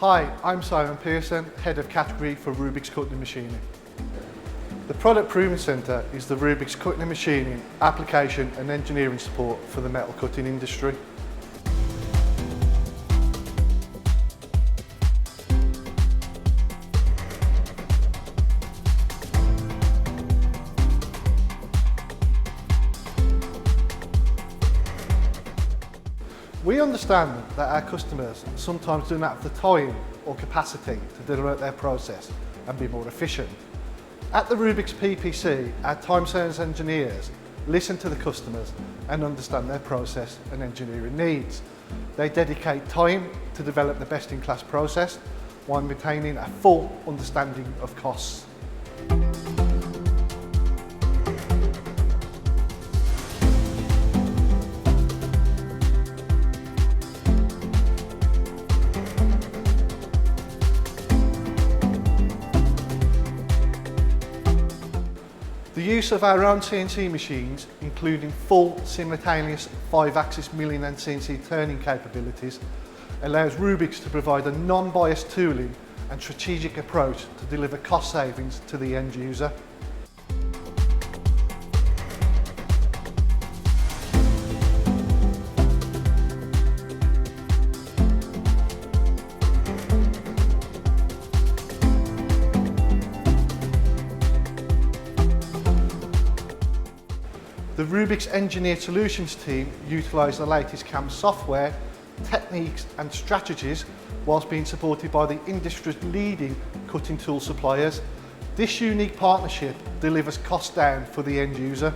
Hi, I'm Simon Pearson, Head of Category for Rubix Cutting Machining. The Product Proving Centre is the Rubix Cutting Machining application and engineering support for the metal cutting industry. We understand that our customers sometimes do not have the time or capacity to develop their process and be more efficient. At the Rubix PPC, our time sales engineers listen to the customers and understand their process and engineering needs. They dedicate time to develop the best-in-class process while maintaining a full understanding of costs. The use of our own CNC machines, including full simultaneous 5-axis milling and CNC turning capabilities, allows Rubix to provide a non-biased tooling and strategic approach to deliver cost savings to the end user. The Rubix Engineered Solutions team utilise the latest CAM software, techniques and strategies whilst being supported by the industry's leading cutting tool suppliers. This unique partnership delivers costs down for the end user.